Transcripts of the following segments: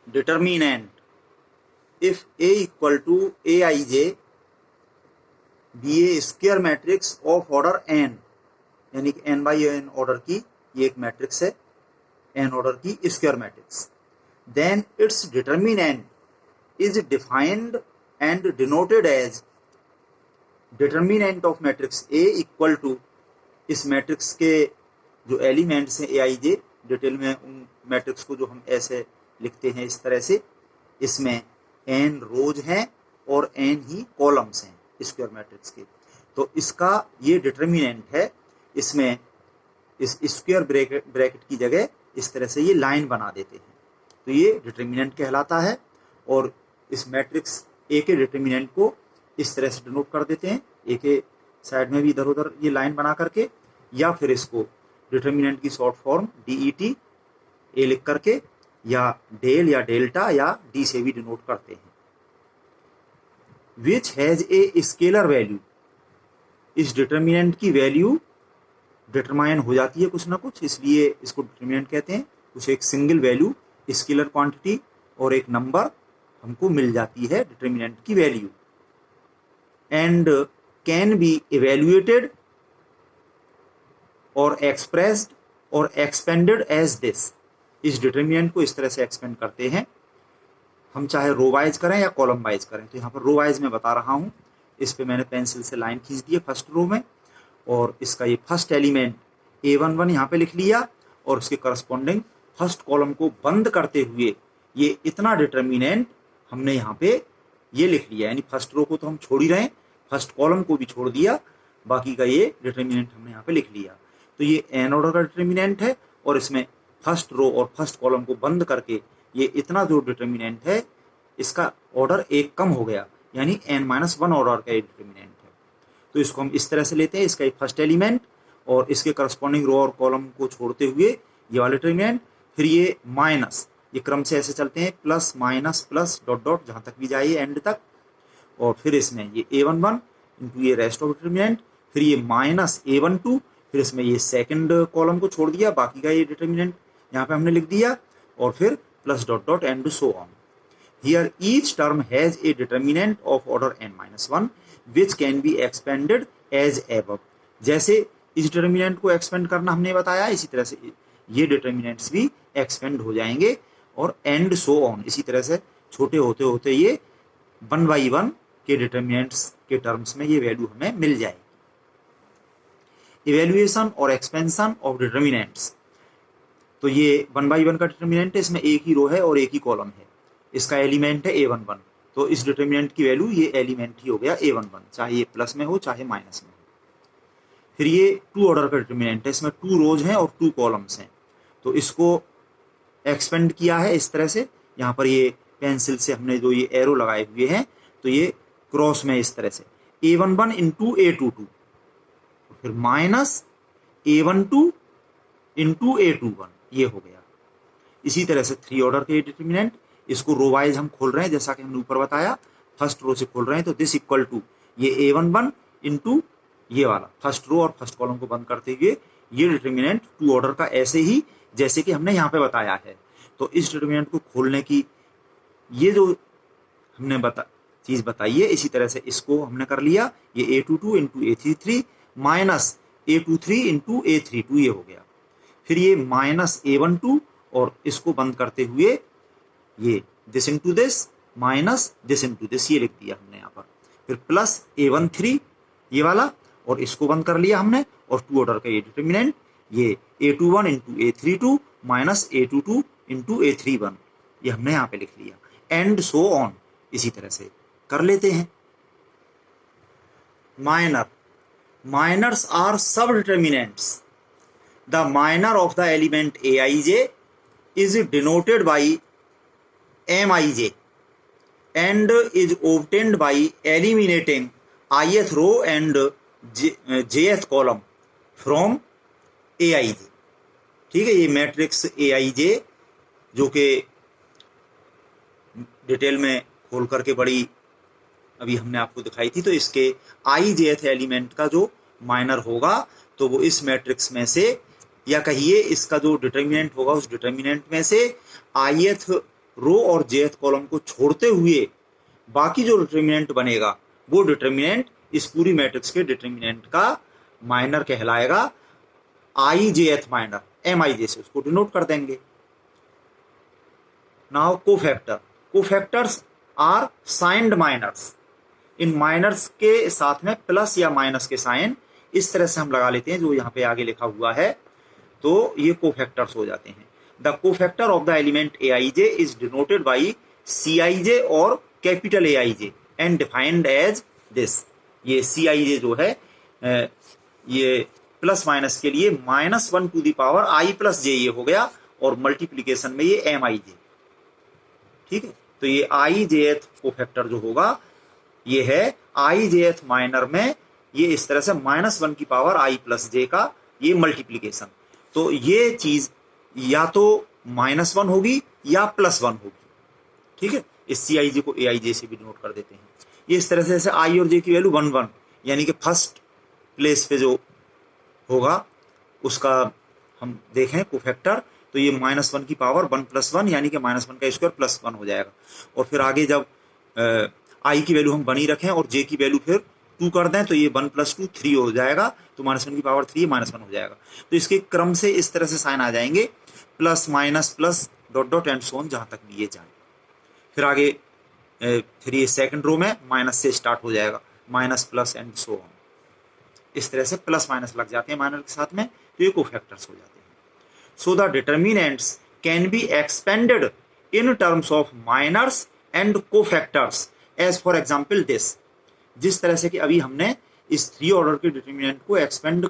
determinant if A equal to Aij be a square matrix of order n, यानी कि n by n order की ये एक matrix है, n ऑर्डर की square matrix, then its determinant is defined and denoted as determinant of matrix A equal to, इस matrix के जो एलिमेंट्स हैं Aij, डिटेल में उन मैट्रिक्स को जो हम ऐसे लिखते हैं इस तरह से, इसमें n रोज हैं और n ही कॉलम्स हैं स्क्वायर मैट्रिक्स के, तो इसका ये डिटर्मिनेंट है। इसमें इस स्क्वायर ब्रैकेट की जगह इस तरह से ये लाइन बना देते हैं, तो ये डिटर्मिनेंट कहलाता है। और इस मैट्रिक्स ए के डिटर्मिनेंट को इस तरह से डिनोट कर देते हैं, ए के साइड में भी इधर उधर ये लाइन बना करके, या फिर इसको डिटर्मिनेंट की शॉर्ट फॉर्म DET ए लिख करके, या डेल या डेल्टा या डी से भी डिनोट करते हैं। Which has a scalar value, इस डिटर्मिनेंट की वैल्यू डिटरमाइन हो जाती है कुछ ना कुछ, इसलिए इसको डिटर्मिनेंट कहते हैं। कुछ एक सिंगल वैल्यू स्केलर क्वांटिटी और एक नंबर हमको मिल जाती है डिटर्मिनेंट की value, and can be evaluated और एक्सप्रेस्ड और एक्सपेंडेड एज दिस। इस डिटर्मिनेंट को इस तरह से एक्सपेंड करते हैं, हम चाहे रो वाइज करें या कॉलम वाइज करें। तो यहाँ पर रो वाइज में बता रहा हूँ, इस पे मैंने पेंसिल से लाइन खींच दी है फर्स्ट रो में, और इसका ये फर्स्ट एलिमेंट A11 यहाँ पे लिख लिया, और उसके करस्पॉन्डिंग फर्स्ट कॉलम को बंद करते हुए ये इतना डिटर्मिनेंट हमने यहाँ पे ये लिख लिया, यानी फर्स्ट रो को तो हम छोड़ ही रहे हैं, फर्स्ट कॉलम को भी छोड़ दिया, बाकी का ये डिटर्मिनेंट हमने यहाँ पे लिख लिया। तो ये n ऑर्डर का डिटर्मिनेंट है, और इसमें फर्स्ट रो और फर्स्ट कॉलम को बंद करके ये इतना जो डिटर्मिनेंट है इसका ऑर्डर एक कम हो गया, यानी n-1 ऑर्डर का ये डिटर्मिनेंट है। तो इसको हम इस तरह से लेते हैं, इसका एक फर्स्ट एलिमेंट और इसके करस्पॉन्डिंग रो और कॉलम को छोड़ते हुए ये वाला डिटर्मिनेंट, फिर ये माइनस, ये क्रम से ऐसे चलते हैं, plus minus plus dot dot जहाँ तक भी जाइए एंड तक, और फिर इसमें ये A11 इंटू ये रेस्ट ऑफ डिटर्मिनेंट, फिर ये माइनस A12, फिर इसमें ये सेकंड कॉलम को छोड़ दिया, बाकी का ये डिटर्मिनेंट यहाँ पे हमने लिख दिया, और फिर plus dot dot and so on. Here each term has a determinant of order n-1 which can be expanded as above. जैसे इस डिटर्मिनेंट को एक्सपेंड करना हमने बताया, इसी तरह से ये डिटर्मिनेंट्स भी एक्सपेंड हो जाएंगे, और एंड सो ऑन, इसी तरह से छोटे होते होते ये 1 by 1 के डिटर्मिनेंट्स के टर्म्स में ये वैल्यू हमें मिल जाएगी। इवेल्युएशन और एक्सपेंशन ऑफ डिटर्मिनेंट्स, तो ये 1 by 1 का डिटर्मिनेंट है, इसमें एक ही रो है और एक ही कॉलम है, इसका एलिमेंट है A11, तो इस डिटर्मिनेंट की वैल्यू ये एलिमेंट ही हो गया A11, चाहे ये प्लस में हो चाहे माइनस में हो। फिर ये 2 ऑर्डर का डिटर्मिनेंट है, इसमें 2 रोज हैं और 2 कॉलम्स हैं, तो इसको एक्सपेंड किया है इस तरह से, यहाँ पर ये पेंसिल से हमने जो ये एरो लगाए हुए हैं, तो ये क्रॉस में इस तरह से A11 इंटू A22, फिर माइनस A12 इंटू A21, ये हो गया। इसी तरह से 3 ऑर्डर के डिटर्मिनेंट, इसको रो वाइज हम खोल रहे हैं, जैसा कि हमने ऊपर बताया फर्स्ट रो से खोल रहे हैं, तो दिस इक्वल टू ये A11 इंटू ये वाला फर्स्ट रो और फर्स्ट कॉलम को बंद करते हुए ये डिटर्मिनेंट 2 ऑर्डर का ऐसे ही जैसे कि हमने यहाँ पे बताया है। तो इस डिटर्मिनेंट को खोलने की ये जो हमने चीज बताई है, इसी तरह से इसको हमने कर लिया, ये A22 into A33 minus A23 into A32, ये हो गया। फिर ये माइनस A12 और इसको बंद करते हुए ये this into this minus this into this, ये लिख दिया हमने यहाँ पर। फिर प्लस A13 ये वाला, और इसको बंद कर लिया हमने, और 2 ऑर्डर का ये डिटर्मिनेंट ये A21 into A32 minus A22 into A31, ये हमने यहाँ पे लिख लिया, एंड सो ऑन, इसी तरह से कर लेते हैं। माइनर्स आर सब determinants. The minor of the element Aij is denoted by Mij and is obtained by eliminating ith row and jth column from Aij। ठीक है, ये मैट्रिक्स Aij जो कि डिटेल में खोल करके बड़ी अभी हमने आपको दिखाई थी, तो इसके ijth एलिमेंट का जो माइनर होगा तो वो इस मैट्रिक्स में से, या कहिए इसका जो डिटर्मिनेंट होगा उस डिटर्मिनेंट में से ith रो और jth कॉलम को छोड़ते हुए बाकी जो डिटर्मिनेंट बनेगा वो डिटर्मिनेंट इस पूरी मैट्रिक्स के डिटर्मिनेंट का माइनर कहलाएगा। आई jth माइनर MIJ से उसको डिनोट कर देंगे। Now cofactor, cofactors are signed minors. इन माइनर्स के साथ में प्लस या माइनस के साइन इस तरह से हम लगा लेते हैं जो यहाँ पे आगे लिखा हुआ है, तो ये कोफैक्टर्स हो जाते हैं। The cofactor of the element AIJ is denoted by CIJ और capital AIJ and defined as this. ये CIJ जो है ये प्लस माइनस के लिए -1 to the power I plus J ये हो गया, और मल्टीप्लीकेशन में ये MIJ। ठीक है, तो ये I jth कोफैक्टर जो होगा ये है I jth माइनर में ये इस तरह से -1 की पावर I प्लस J का ये मल्टीप्लीकेशन। तो ये चीज या तो -1 होगी या +1 होगी। ठीक है, इस CIJ को AIJ से भी डिनोट कर देते हैं। ये इस तरह से जैसे I और J की वैल्यू 1 1 यानी कि फर्स्ट प्लेस पे जो होगा उसका हम देखें कोफैक्टर, तो ये -1 की पावर 1 + 1 यानी कि -1 का स्क्वायर +1 हो जाएगा। और फिर आगे जब I की वैल्यू हम बनी रखें और J की वैल्यू फिर 2 कर दें तो ये 1 + 2 3 हो जाएगा, तो -1 की पावर 3 -1 हो जाएगा। तो इसके क्रम से इस तरह से साइन आ जाएंगे plus minus plus dot dot and so on, जहां तक भी ये जाए। फिर आगे फिर ये सेकंड रो में माइनस से स्टार्ट हो जाएगा, minus plus and so on. इस तरह से प्लस माइनस लग जाते हैं माइनर के साथ में, तो ये कोफैक्टर्स हो जाते हैं। So the determinants can be expanded in terms of minors and cofactors as for example this. जिस तरह से कि अभी हमने इस 3 ऑर्डर के डिटर्मिनेंट को एक्सपेंड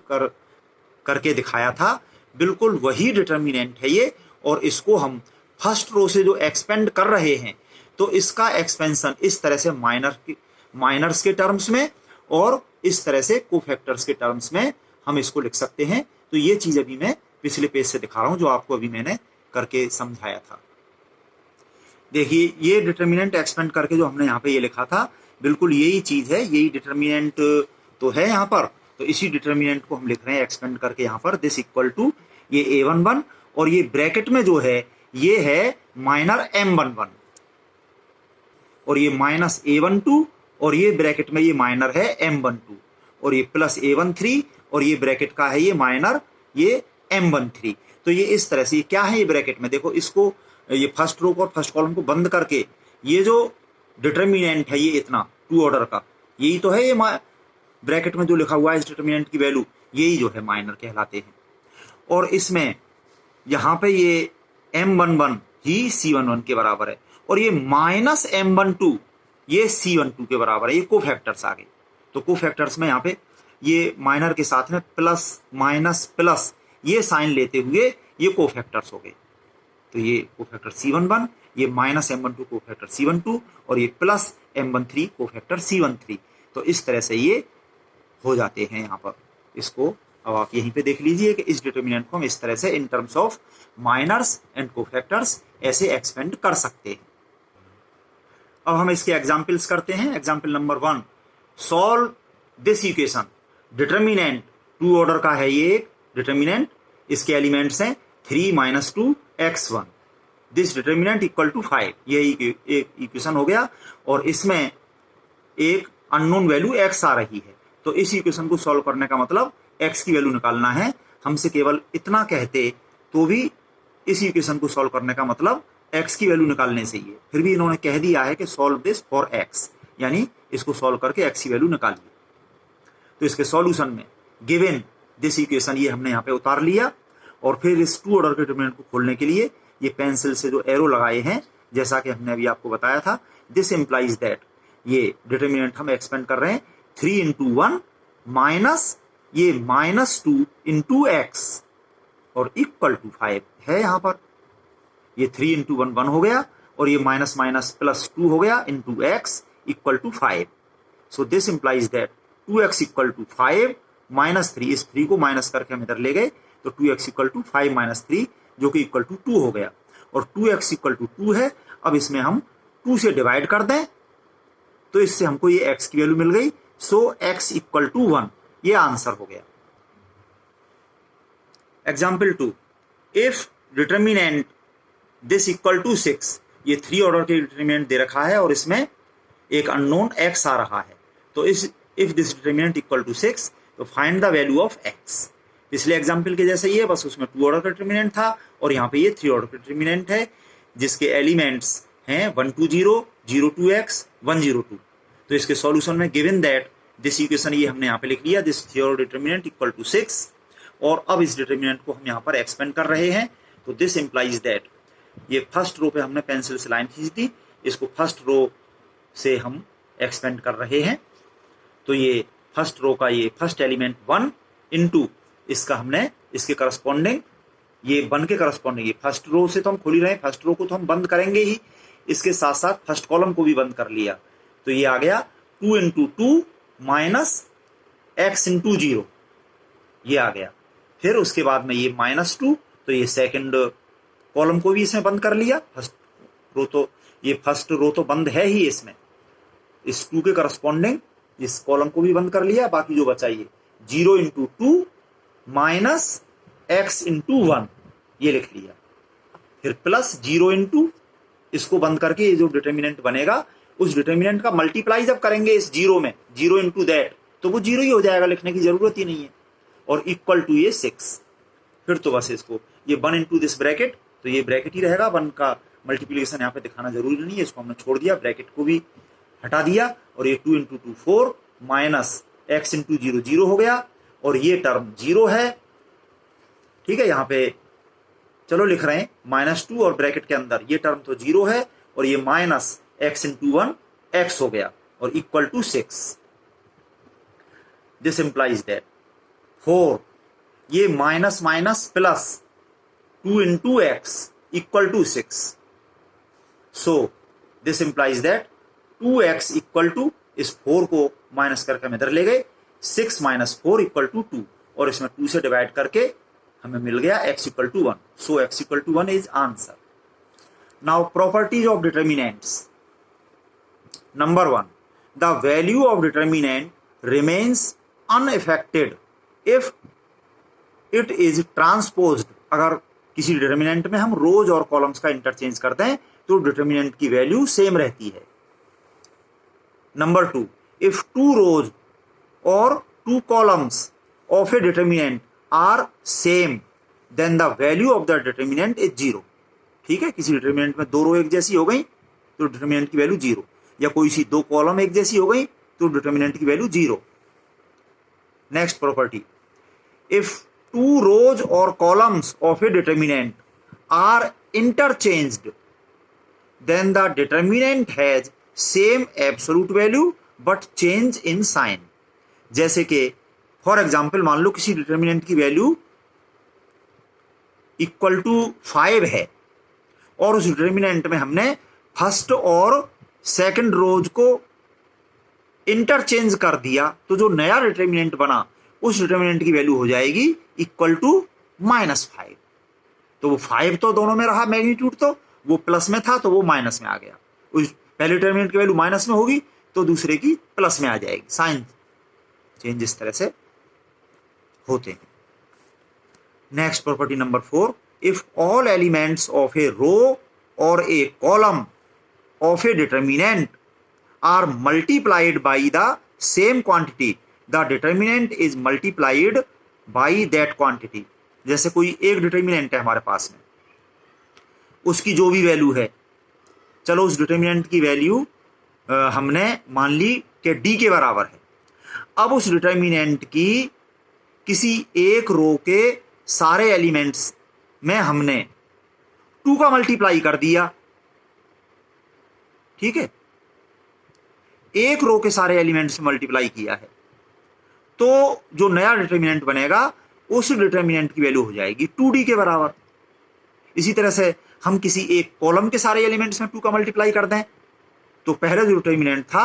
करके दिखाया था, बिल्कुल वही डिटर्मिनेंट है ये, और इसको हम फर्स्ट रो से जो एक्सपेंड कर रहे हैं तो इसका एक्सपेंशन इस तरह से माइनर्स के टर्म्स में और इस तरह से कोफैक्टर्स के टर्म्स में हम इसको लिख सकते हैं। तो ये चीज अभी मैं पिछले पेज से दिखा रहा हूं जो आपको अभी मैंने करके समझाया था। देखिए ये डिटर्मिनेंट एक्सपेंड करके जो हमने यहाँ पे ये लिखा था, बिल्कुल यही चीज है, यही डिटर्मिनेंट तो है यहाँ पर। तो इसी डिटर्मिनेंट को हम लिख रहे हैं एक्सपेंड करके यहाँ पर, दिस इक्वल टू ये A11 और ये ब्रैकेट में जो है ये है माइनर M11 और ये माइनस A12 और ये ब्रैकेट में ये माइनर है M12 और ये प्लस A13 और ये ब्रैकेट का है ये माइनर ये M13। तो ये इस तरह से, ये क्या है ये ब्रैकेट में, देखो इसको ये फर्स्ट रो और फर्स्ट कॉलम को बंद करके ये जो डिटर्मिनेंट है ये इतना 2 ऑर्डर का, यही तो है ये ब्रैकेट में जो लिखा हुआ है इस डिटर्मिनेंट की वैल्यू, यही जो है माइनर कहलाते हैं। और इसमें यहाँ पे ये M11 ही C11 के बराबर है और ये माइनस M12 ये C12 के बराबर है। ये कोफैक्टर्स आ गए। तो कोफैक्टर्स में यहाँ पे ये माइनर के साथ में प्लस माइनस प्लस ये साइन लेते हुए ये कोफैक्टर्स हो गए। तो ये कोफैक्टर C11, ये माइनस M12 कोफैक्टर C12 और ये प्लस M13 कोफैक्टर C13। तो इस तरह से ये हो जाते हैं यहाँ पर। इसको अब आप यहीं पे देख लीजिए कि इस डिटर्मिनेंट को हम इस तरह से in terms of minors and cofactors ऐसे एक्सपेंड कर सकते हैं। अब हम इसके एग्जाम्पल्स करते हैं। Example number 1, solve this equation. Determinant 2 order का है ये एक डिटर्मिनेंट, इसके एलिमेंट्स हैं 3 - 2 x1, this determinant equal to 5। ये एक इक्वेशन हो गया और इसमें एक अननोन वैल्यू x आ रही है। तो इस इक्वेशन को सॉल्व करने का मतलब x की वैल्यू निकालना है। हमसे केवल इतना कहते तो भी इस इक्वेशन को सॉल्व करने का मतलब x की वैल्यू निकालने से ही है। फिर भी इन्होंने कह दिया है कि सॉल्व दिस फॉर x, यानी इसको सॉल्व करके x की वैल्यू निकालिए। तो इसके सॉल्यूशन में गिवन दिस इक्वेशन ये हमने यहाँ पे उतार लिया और फिर इस 2 ऑर्डर के डिटर्मिनेंट को खोलने के लिए ये पेंसिल से जो एरो लगाए हैं, जैसा कि हमने अभी आपको बताया था, दिस इंप्लाइज दैट ये डिटर्मिनेंट हम एक्सपेंड कर रहे हैं 3 × 1 माइनस ये -2 × x और इक्वल टू 5 है। यहाँ पर ये 3 × 1 1 हो गया और ये माइनस माइनस प्लस 2 हो गया × x equal to 5। So this implies that 2x equal to 5 - 3, इस 3 को माइनस करके हम इधर ले गए तो 2x इक्वल टू 5 - 3 जो कि इक्वल टू 2 हो गया और 2x इक्वल टू 2 है। अब इसमें हम 2 से डिवाइड कर दें तो इससे हमको ये x की वैल्यू मिल गई। सो x इक्वल टू 1 ये आंसर हो गया। Example 2, if determinant this equal to 6 ये 3 ऑर्डर के डिटरमिनेंट दे रखा है और इसमें एक अननोन x आ रहा है। तो इस if this determinant equal to 6 तो find the value of x। पिछले एग्जाम्पल के जैसे ही है, बस उसमें 2 ऑर्डर का डिटरमिनेंट था और यहाँ पे ये 3 ऑर्डर का डिटरमिनेंट है जिसके एलिमेंट्स हैं 120, 02x, 102। तो इसके सॉल्यूशन में गिवन दैट दिस इक्वेशन ये हमने यहाँ पे लिख लिया, दिस थ्योर डिटरमिनेंट इक्वल टू 6। और अब इस डिटरमिनेंट को हम यहाँ पर एक्सपेंड कर रहे हैं। तो दिस इम्प्लाइज दैट, ये फर्स्ट रो पे हमने पेंसिल से लाइन खींच दी, इसको फर्स्ट रो से हम एक्सपेंड कर रहे हैं। तो ये फर्स्ट रो का ये फर्स्ट एलिमेंट 1 इंटू इसका हमने इसके करस्पॉन्डिंग ये 1 के करस्पॉन्डिंग, ये फर्स्ट रो से तो हम खोल ही रहे हैं, फर्स्ट रो को तो हम बंद करेंगे ही, इसके साथ साथ फर्स्ट कॉलम को भी बंद कर लिया। तो ये आ गया 2 इंटू 2 माइनस एक्स इंटू 0, ये आ गया। फिर उसके बाद में ये -2, तो ये सेकंड कॉलम को भी इसमें बंद कर लिया। फर्स्ट रो तो ये फर्स्ट रो तो बंद है ही इसमें, इस 2 के करस्पॉन्डिंग इस कॉलम को भी बंद कर लिया। बाकी जो बचा ये 0 इंटू 2 माइनस एक्स इंटू 1, ये लिख लिया। फिर प्लस 0 इंटू इसको बंद करके ये जो डिटरमिनेंट बनेगा उस डिटरमिनेंट का मल्टीप्लाई जब करेंगे इस 0 में, 0 इंटू दैट, तो वो 0 ही हो जाएगा, लिखने की जरूरत ही नहीं है। और इक्वल टू ये 6। फिर तो बस इसको ये 1 इंटू दिस ब्रैकेट, तो ये ब्रैकेट ही रहेगा, 1 का मल्टीप्लिकेशन यहाँ पे दिखाना जरूरी नहीं है, इसको हमने छोड़ दिया, ब्रैकेट को भी हटा दिया। और ये 2 इंटू 2 4 माइनस एक्स इंटू 0 0 हो गया और ये टर्म 0 है। ठीक है, यहाँ पे चलो लिख रहे हैं -2 और ब्रैकेट के अंदर ये टर्म तो 0 है और ये माइनस एक्स इंटू 1 एक्स हो गया और equal to 6। This implies that 4 ये minus minus plus 2 into X equal to 6। So this implies that 2x equal to, इस 4 को माइनस करके हम इधर ले गए, 6 माइनस 4 इक्वल टू 2 और इसमें 2 से डिवाइड करके हमें मिल गया x इक्वल टू 1। सो x equal to 1 is answer. Now properties of determinants. Number 1, the value of determinant remains unaffected if it is transposed. अगर किसी डिटरमिनेंट में हम रोज और कॉलम्स का इंटरचेंज करते हैं तो डिटरमिनेंट की वैल्यू सेम रहती है। Number 2, if 2 rows or 2 columns of a determinant are same then the value of the determinant is 0। ठीक है, किसी डिटरमिनेंट में 2 रो एक जैसी हो गई तो डिटरमिनेंट की वैल्यू 0, या कोई सी 2 कॉलम एक जैसी हो गई तो डिटरमिनेंट की value 0। Next property, if 2 rows or columns of a determinant are interchanged then the determinant has same absolute value but change in sign. जैसे कि फॉर एग्जाम्पल मान लो किसी डिटरमिनेंट की वैल्यू इक्वल टू 5 है और उस डिटरमिनेंट में हमने फर्स्ट और सेकंड रोज को इंटरचेंज कर दिया, तो जो नया डिटरमिनेंट बना उस डिटरमिनेंट की वैल्यू हो जाएगी इक्वल टू -5। तो वो 5 तो दोनों में रहा मैग्नीट्यूड, तो वो प्लस में था तो वो माइनस में आ गया। उस पहले डिटरमिनेंट की वैल्यू माइनस में होगी तो दूसरे की प्लस में आ जाएगी। साइन चेंज इस तरह से होते हैं। Next property number 4, if all elements of a row और a column of a determinant are multiplied by the same quantity the determinant is multiplied by that quantity. जैसे कोई एक डिटरमिनेंट है हमारे पास में, उसकी जो भी वैल्यू है, चलो उस डिटरमिनेंट की वैल्यू हमने मान ली कि d के बराबर है। अब उस डिटरमिनेंट की किसी एक रो के सारे एलिमेंट्स में हमने 2 का मल्टीप्लाई कर दिया। ठीक है, एक रो के सारे एलिमेंट्स में मल्टीप्लाई किया है तो जो नया डिटरमिनेंट बनेगा उस डिटरमिनेंट की वैल्यू हो जाएगी 2d के बराबर। इसी तरह से हम किसी एक कॉलम के सारे एलिमेंट्स में 2 का मल्टीप्लाई कर दें तो पहले जो डिटरमिनेंट था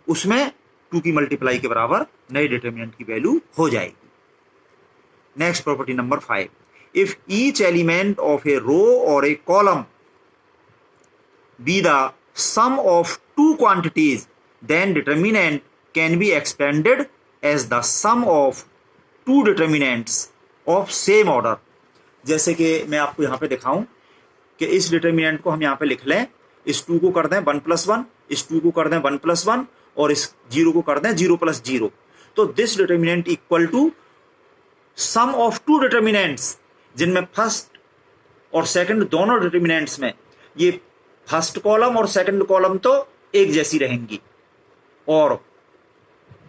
उसमें 2 की मल्टीप्लाई के बराबर नए डिटरमिनेंट की वैल्यू हो जाएगी। Next property number 5, if each element of a row और a column be the sum of 2 quantities then determinant can be expanded as the sum of 2 determinants of same order. जैसे कि मैं आपको यहाँ पे दिखाऊं कि इस डिटरमिनेंट को हम यहाँ पे लिख लें इस 2 को कर दें 1 + 1, इस 2 को कर दें 1 + 1 और इस 0 को कर दें 0 + 0। तो this determinant equal to sum of 2 determinants, जिनमें फर्स्ट और सेकंड दोनों डिटर्मिनेंट्स में ये फर्स्ट कॉलम और सेकंड कॉलम तो एक जैसी रहेंगी, और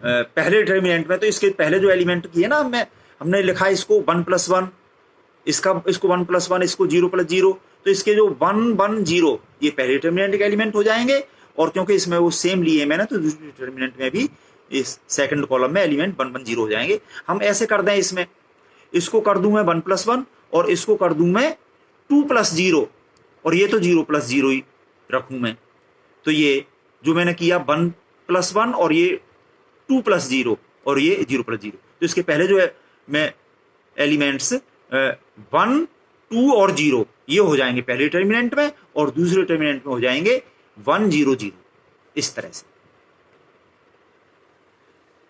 पहले डिटर्मिनेंट में तो इसके पहले जो एलिमेंट किए ना हमने लिखा है इसको 1 + 1, इसको 1 + 1, इसको 0 + 0, तो इसके जो 1 1 0 ये पहले डिटर्मिनेंट के एलिमेंट हो जाएंगे, और क्योंकि इसमें वो सेम लिए मैंने तो दूसरे डिटर्मिनेंट में भी इस सेकंड कॉलम में एलिमेंट 1 1 0 हो जाएंगे। हम ऐसे कर दें, इसमें इसको कर दूं मैं 1 + 1 और इसको कर दूं मैं 2 + 0, और ये तो 0 + 0 ही रखूं मैं। तो ये जो मैंने किया 1 + 1 और ये 2 + 0 और ये 0 + 0, तो इसके पहले जो है मैं एलिमेंट्स 1 2 और 0 ये हो जाएंगे पहले डिटर्मिनेंट में, और दूसरे डिटर्मिनेंट में हो जाएंगे 1 0 0, इस तरह से।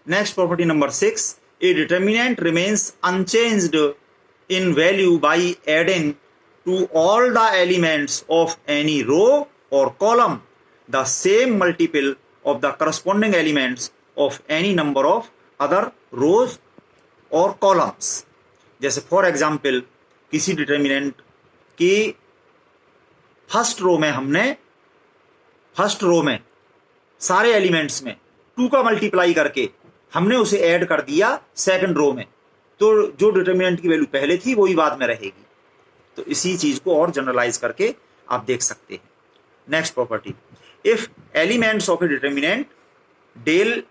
Next property number 6, a determinant remains unchanged in value by adding to all the elements of any row और column the same multiple of the corresponding elements of any number of other rows और columns. जैसे for example किसी determinant की first row में सारे elements में 2 का multiply करके हमने उसे ऐड कर दिया सेकंड रो में, तो जो डिटर्मिनेंट की वैल्यू पहले थी वही बाद में रहेगी। तो इसी चीज को और जनरलाइज करके आप देख सकते हैं। Next property, if elements of a determinant del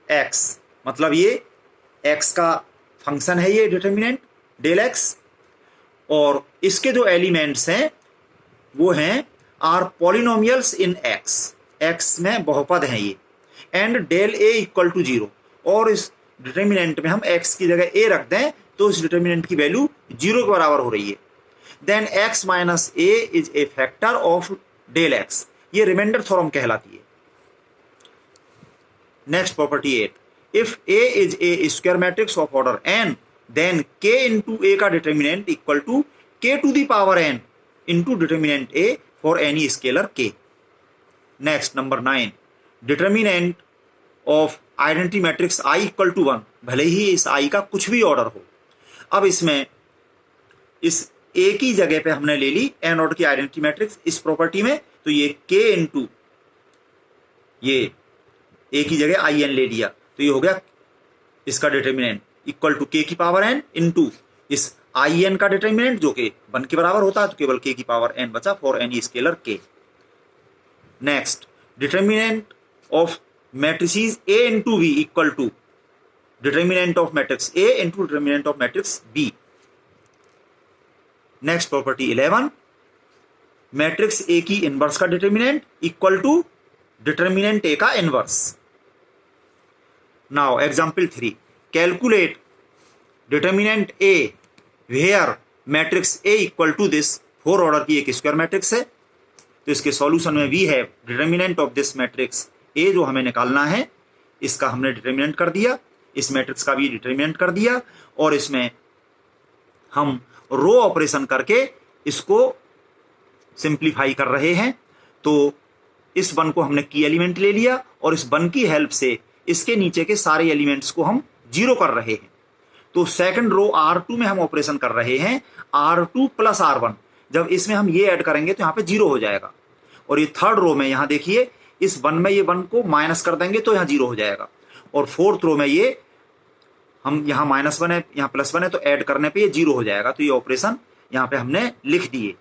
X, मतलब ये एक्स का फंक्शन है ये डिटर्मिनेंट डेल एक्स, और इसके जो एलिमेंट्स हैं वो हैं are polynomials in X, X में बहुपद हैं ये, and del A equal to 0, और इस डिटर्मिनेंट में हम एक्स की जगह ए रख दें तो इस डिटर्मिनेंट की वैल्यू 0 के बराबर हो रही है। Then X minus A is a factor of del X, ये रिमाइंडर थ्योरम कहलाती है। Next property 8, if A is a square matrix of order n, then k into A का determinant equal to k to the power n into determinant a for any scalar k। Next number 9, determinant of identity matrix i equal to 1, भले ही इस i का कुछ भी order हो। अब इसमें इस a की जगह पे हमने ले ली n ऑर्डर की आइडेंटिटी मैट्रिक्स इस प्रॉपर्टी में, तो ये k इंटू ये a की जगह i n ले लिया, तो ये हो गया इसका डिटर्मिनेंट इक्वल टू k की पावर n इंटू इस i n का डिटर्मिनेंट जो कि 1 के बराबर होता है, तो केवल k की पावर n बचा for any scalar k। Next, determinant of matrices a into b equal to determinant of matrix a into determinant of matrix b। Next property 11, matrix a की इनवर्स का determinant equal to determinant a का inverse. Now example 3, calculate determinant a where matrix a equal to this, 4 order की एक square matrix है, तो इसके solution में we have determinant of this matrix a जो हमें निकालना है, इसका हमने डिटर्मिनेंट कर दिया, इस मैट्रिक्स का भी डिटर्मिनेंट कर दिया, और इसमें हम रो ऑपरेशन करके इसको सिंप्लीफाई कर रहे हैं। तो इस 1 को हमने की एलिमेंट ले लिया, और इस 1 की हेल्प से इसके नीचे के सारे एलिमेंट्स को हम 0 कर रहे हैं। तो सेकंड रो R2 में हम ऑपरेशन कर रहे हैं R2 + R1, जब इसमें हम ये ऐड करेंगे तो यहाँ पे 0 हो जाएगा। और ये थर्ड रो में यहाँ देखिए इस 1 में ये 1 को माइनस कर देंगे तो यहाँ 0 हो जाएगा, और फोर्थ रो में ये हम यहाँ -1 है यहाँ +1 है, तो ऐड करने पे ये 0 हो जाएगा। तो ये ऑपरेशन यहाँ पे हमने लिख दिए।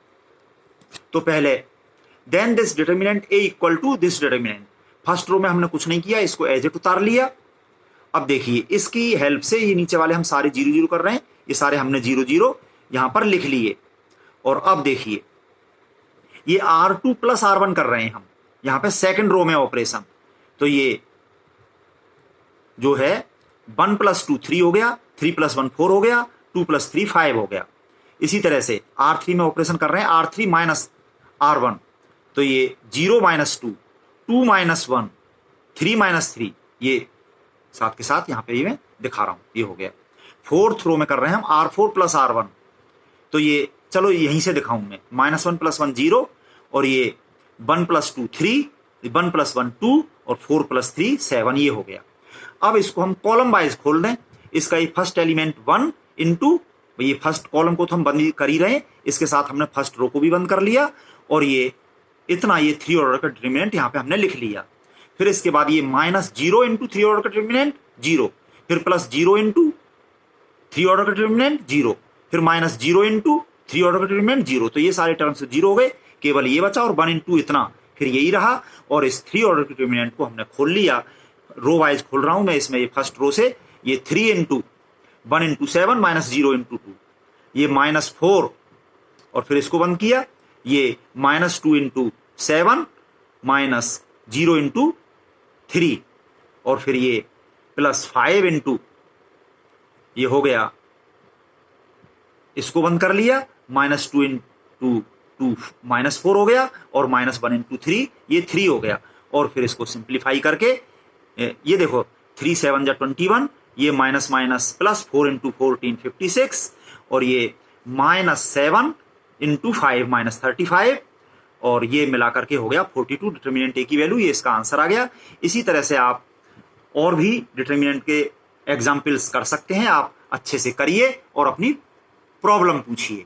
तो पहले then this determinant a equal to this determinant, first row में हमने कुछ नहीं किया, इसको एज इट उतार लिया। अब देखिए इसकी हेल्प से ये नीचे वाले हम सारे 0 0 कर रहे हैं, ये सारे हमने 0 0 यहां पर लिख लिए। और अब देखिए ये R2 + R1 कर रहे हैं हम यहां पे सेकंड रो में ऑपरेशन, तो ये जो है 1 + 2 3 हो गया, 3 + 1 4 हो गया, 2 + 3 5 हो गया। इसी तरह से R3 में ऑपरेशन कर रहे हैं R3 - R1, तो ये 0 - 2 2 - 1 3 - 3, ये साथ के साथ यहाँ पे ये मैं दिखा रहा हूं, ये हो गया। फोर्थ रो में कर रहे हैं हम R4 + R1, तो ये चलो यहीं से दिखाऊं मैं -1 + 1 0, और ये 1 + 2 3, 1 + 1 2 और 4 + 3 7, ये हो गया। अब इसको हम कॉलम वाइज खोल दें। इसका ये फर्स्ट एलिमेंट 1 इंटू, ये फर्स्ट कॉलम को तो हम बंद कर ही रहे हैं, इसके साथ हमने फर्स्ट रो को भी बंद कर लिया और ये इतना, ये 3 ऑर्डर का डिटरमिनेंट यहाँ पे हमने लिख लिया। फिर इसके बाद ये -0 इंटू 3 ऑर्डर का डिटरमिनेंट 0, फिर +0 इंटू 3 ऑर्डर का डिटरमिनेंट 0, फिर -0 इंटू 3 ऑर्डर का डिटरमिनेंट 0। तो ये सारे टर्म्स 0 हो गए, केवल ये बचा और 1 इंटू इतना, फिर यही रहा। और इस 3 ऑर्डर के डिटरमिनेंट को हमने खोल लिया। रो वाइज खोल रहा हूं मैं इसमें। ये फर्स्ट रो से ये 3 इंटू 1 इंटू 7 -0 इंटू 2, ये -4 और फिर इसको बंद किया। ये -2 इंटू 7 -0 इंटू 3 और फिर ये +5 इंटू, ये हो गया, इसको बंद कर लिया, -2 इंटू 2 -4 हो गया और -1 इंटू 3, ये 3 हो गया। और फिर इसको सिंप्लीफाई करके ये देखो 3 7 जा 21, ये माइनस +4 इंटू 14 56 और ये -7 इंटू 5 -35 और ये मिला करके हो गया 42 डिटरमिनेंट ए की वैल्यू। ये इसका आंसर आ गया। इसी तरह से आप और भी डिटरमिनेंट के एग्जाम्पल्स कर सकते हैं। आप अच्छे से करिए और अपनी प्रॉब्लम पूछिए।